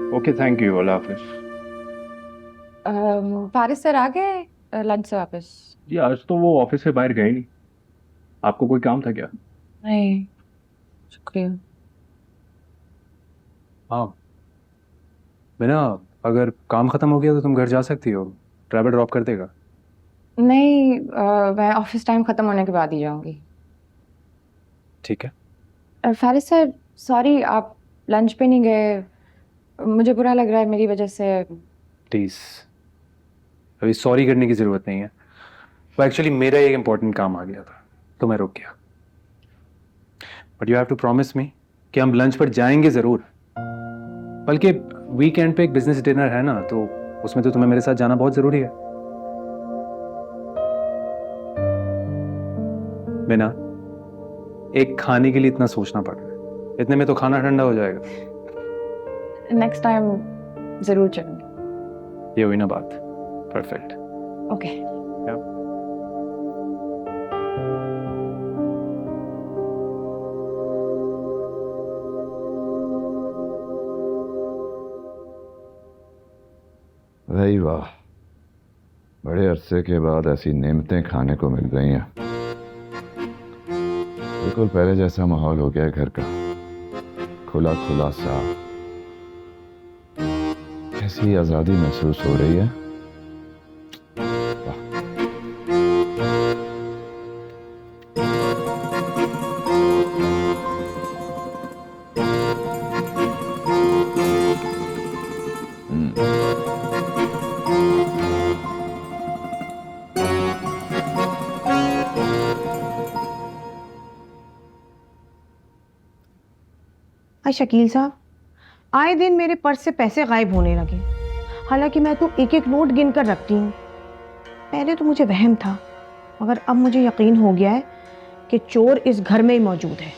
Okay, thank you, अल्लाह हाफिज। Faris sir आ गए लंच से वापस? जी, आज तो वो ऑफिस से बाहर गए नहीं। आपको कोई काम था क्या? नहीं, शुक्रिया। हाँ बिना, अगर काम खत्म हो गया तो तुम घर जा सकती हो, ड्राइवर ड्रॉप कर देगा। नहीं, मैं ऑफिस टाइम खत्म होने के बाद ही जाऊंगी। ठीक है। फारिस सर, सॉरी आप लंच पे नहीं गए। मुझे बुरा लग रहा है मेरी वजह से। प्लीज़, अभी सॉरी करने की ज़रूरत नहीं है। वो एक्चुअली मेरा एक इम्पोर्टेंट काम आ गया था तो मैं रुक गया। But you have to promise me कि हम लंच पर जाएंगे ज़रूर। बल्कि वीकेंड पे एक बिजनेस डिनर है ना, तो उसमें तो तुम्हें मेरे साथ जाना बहुत ज़रूरी है। बिना, एक खाने के लिए इतना सोचना पड़ रहा है, इतने में तो खाना ठंडा हो जाएगा। नेक्स्ट टाइम जरूर चलूंगी। ये हुई ना बात। परफेक्ट। ओके। वही वाह, बड़े अरसे के बाद ऐसी नेमतें खाने को मिल गई हैं। बिल्कुल पहले जैसा माहौल हो गया है घर का, खुला खुला सा। ऐसी आज़ादी महसूस हो रही है। वाह। हाय शकील साहब, आए दिन मेरे पर्स से पैसे गायब होने लगे। हालांकि मैं तो एक एक नोट गिन कर रखती हूँ। पहले तो मुझे वहम था, मगर अब मुझे यकीन हो गया है कि चोर इस घर में ही मौजूद है।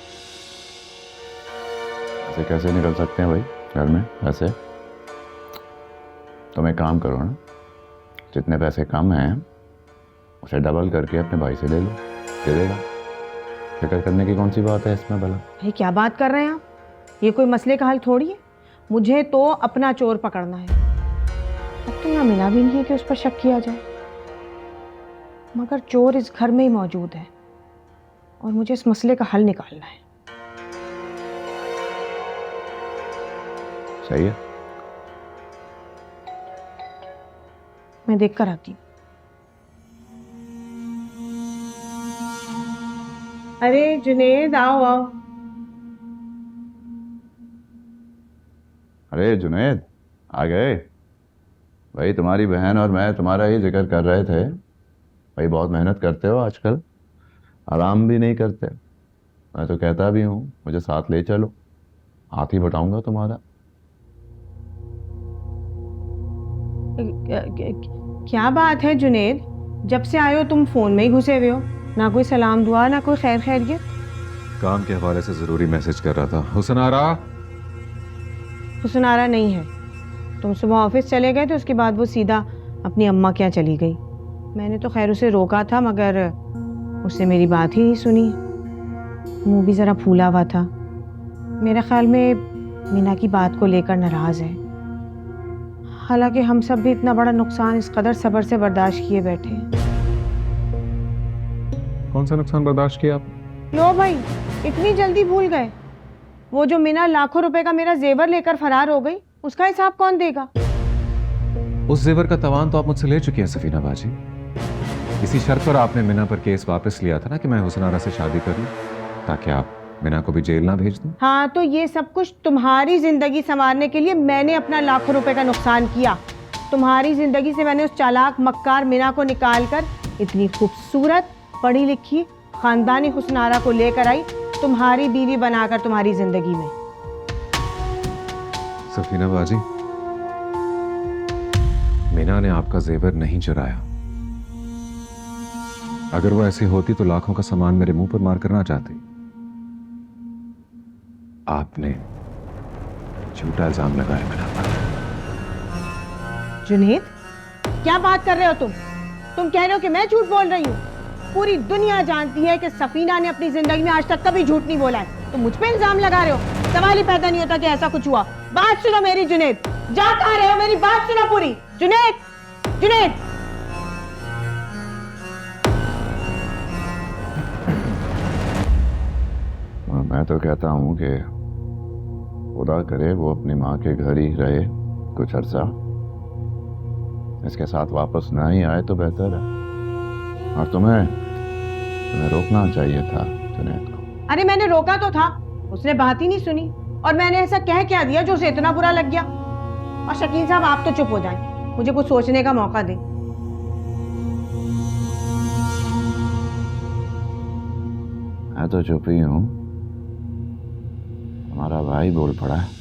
ऐसे कैसे निकल सकते हैं भाई घर में ऐसे? तुम एक काम करो ना, जितने पैसे कम हैं उसे डबल करके अपने भाई से ले लो, दे देगा। फिक्र करने की कौन सी बात है इसमें भला? भाई क्या बात कर रहे हैं आप? ये कोई मसले का हल थोड़ी है। मुझे तो अपना चोर पकड़ना है। अब तो यहाँ मिला भी नहीं है कि उस पर शक किया जाए, मगर चोर इस घर में ही मौजूद है और मुझे इस मसले का हल निकालना है। सही है। मैं देख कर आती हूँ। अरे जुनेद, आओ आओ। अरे जुनैद, आ गए? भाई तुम्हारी बहन और मैं तुम्हारा ही जिक्र कर रहे थे। भाई बहुत मेहनत करते हो आजकल, आराम भी नहीं करते। मैं तो कहता भी हूँ मुझे साथ ले चलो, हाथ ही बटाऊंगा तुम्हारा। क्या बात है जुनेद, जब से आए हो तुम फोन में ही घुसे हुए हो। ना कोई सलाम दुआ, ना कोई खैर खैरियत। काम के हवाले से जरूरी मैसेज कर रहा था। हुसन आ रहा? हुसनारा नहीं है। तुम सुबह ऑफिस चले गए थे, उसके बाद वो सीधा अपनी अम्मा के यहाँ चली गई। मैंने तो खैर उसे रोका था, मगर उसने मेरी बात ही नहीं सुनी। मुंह भी ज़रा फूला हुआ था। मेरे ख्याल में मीना की बात को लेकर नाराज़ है। हालांकि हम सब भी इतना बड़ा नुकसान इस कदर सब्र से बर्दाश्त किए बैठे हैं। कौन सा नुकसान बर्दाश्त किया आप? लो भाई, इतनी जल्दी भूल गए? वो जो मीना लाखों रुपए का मेरा जेवर लेकर फरार हो गई, उसका हिसाब कौन देगा? उस जेवर का तवान तो आप मुझसे ले चुकी हैं सफीना बाजी। इसी शर्त पर आपने मीना पर केस वापस लिया था ना कि मैं हुसनारा से शादी कर लूं, ताकि आप मीना को भी जेल ना भेज दूं। हाँ, तो ये सब कुछ तुम्हारी जिंदगी संवारने के लिए मैंने अपना लाखों रुपए का नुकसान किया। तुम्हारी जिंदगी से मैंने उस चालाक मक्कार मीना को निकाल कर इतनी खूबसूरत, पढ़ी लिखी, खानदानी हुस्नारा को लेकर आई, तुम्हारी बीवी बनाकर तुम्हारी जिंदगी में। सफीना बाजी, मीना ने आपका जेवर नहीं चुराया। अगर वो ऐसी होती तो लाखों का सामान मेरे मुंह पर मार करना चाहती। आपने झूठा इल्जाम लगाया मीना पर। जुनेद, क्या बात कर रहे हो तुम? तुम कह रहे हो कि मैं झूठ बोल रही हूँ? पूरी दुनिया जानती है कि सफीना ने अपनी जिंदगी में आज तक कभी झूठ नहीं बोला है। तुम मुझ पे इल्जाम लगा रहे हो। सवाल ही पैदा नहीं होता कि ऐसा कुछ हुआ। बात सुनो मेरी जुनेद, जा कहाँ रहे हो? मेरी बात सुनो पूरी। जुनैद, जुनैद। मैं तो कहता हूँ कि खुदा करे वो अपनी माँ के घर ही रहे कुछ अरसा, इसके साथ वापस ना ही आए तो बेहतर है। और तुम्हें रोकना चाहिए था जुनैद को। अरे मैंने रोका तो था, उसने बात ही नहीं सुनी। और मैंने ऐसा कह क्या दिया जो उसे इतना बुरा लग गया? और शकील साहब आप तो चुप हो जाएं, मुझे कुछ सोचने का मौका दें। मैं तो चुप ही हूँ, हमारा भाई बोल पड़ा है।